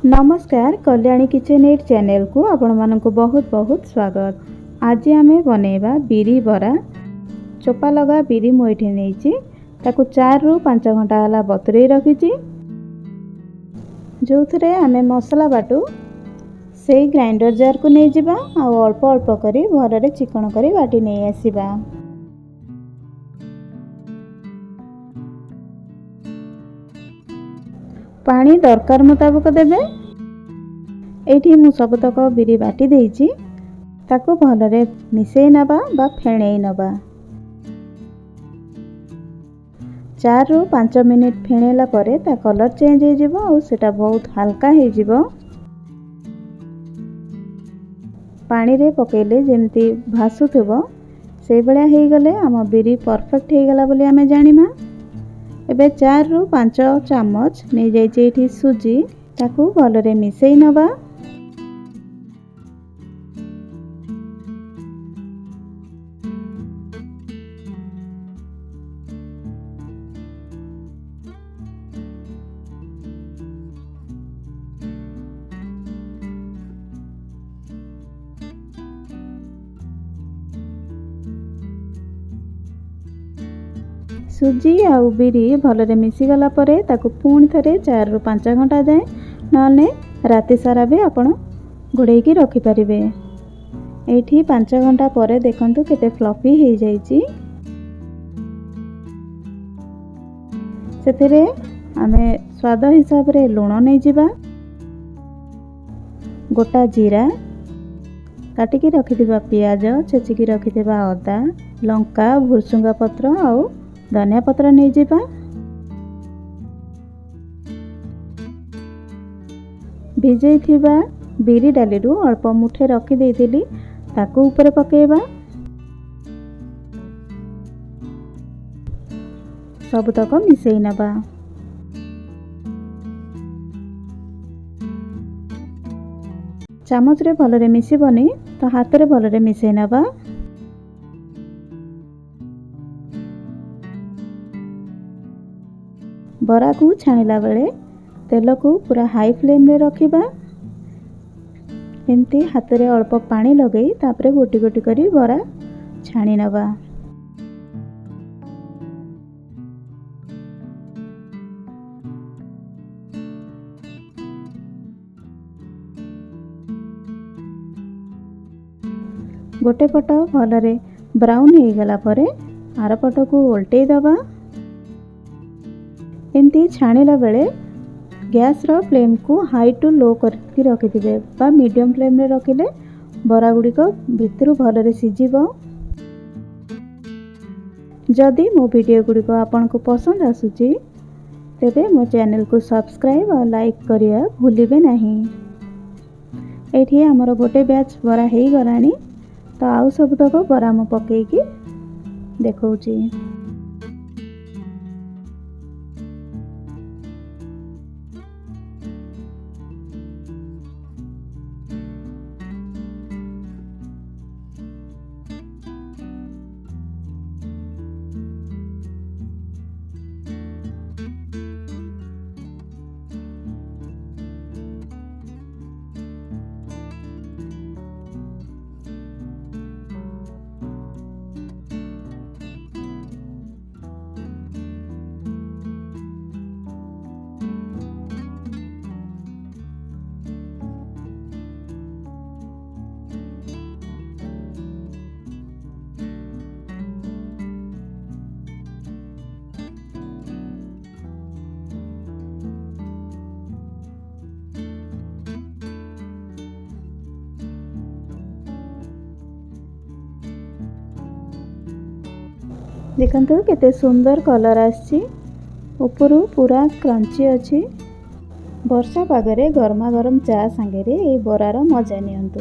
नमस्कार Kalyani kitchen eight channel को आपण मानक बहुत बहुत स्वागत। आज आम बनैबा बिरी बरा। चोपा लगा बिरी मुठी नहीं ताकू 4 ରୁ 5 घंटा हला बतुरे रखी जो थे आम मसला बाटू से ग्राइंडर जार को नहीं जिबा आ अल्प अल्प करी भर चिकन करी बाटी नहीं आसीबा। पानी दरकार मुताबक देबे। एठी मु सबतक बिरी बाटी देइछि ताको भलरे मिसेई नबा बा फेणेई नबा। 4 ରୁ 5 मिनिट फेणेला परे ता कलर चेंज हो जिवो और सेटा बहुत हल्का हो जिवो। पानी रे पकेले जेमती भासुथबो से बेला हे गले आम बिरी परफेक्ट हे गला बोली आमे जानिमा। एबे 4 ରୁ 5 चामच नहीं जाइए एठी सुजी ताकू भलरे मिसेई नबा। सुजी आउ बिरी भलरे मिसीगला परे ताकू पुणी थरे 4 ରୁ 5 घंटा जाए नले राति सारा भी आपण घोड़े की रखिपारे। एठी 5 घंटा परे देखंतु केते फ्लफी हो जाइछि। सेथिरे आमे स्वाद हिसाब रे लूण नहीं जिबा, गोटा जीरा काटिकी रखिथिबा, पियाज छेचिकी रखिथिबा, अदा लंका भुरसुंगा पत्र आउ धनिया पत्र नहीं जिबा। भिजई थिबा बिरी डाली रु अल्प मुठे रखी देइथिली ताकू ऊपर पकेबा। सब तक मिसेई नबा। चामच रे भलरे मिसिबनी तो हाथ रे भलरे मिसेई नबा। बरा को छाणिला बेले तेल को पूरा हाई फ्लेम रे रखिबा। एमती हाथ रे अल्प पानी लगई तापरे गोटी गोटी करी बरा छाणी नबा। गोटे पट भलरे ब्राउन हो गला परे आर पट को उल्टई दबा। एमती छाणिला बेले गैस रो फ्लेम को हाई टू लो करके रखिथिबे बा मीडियम फ्लेम रे रखिले बरा गुडी को भितरु भलरे सिजिबो। जदि मो वीडियो गुडी को आपन को पसंद आसुची तेबे मो चैनल को सब्सक्राइब और लाइक करिया भूलिबे नहीं। एठी हमर गोटे बैच बरा हेई गरानी तो आउ सब तक बरा मो पकेई की देखौची। देखंतु केते सुंदर कलर आछि, ऊपरू पूरा क्रंची अछि। वर्षा पागरे गरमा गरम चा संगे रे ए बरार मजा नियंतु।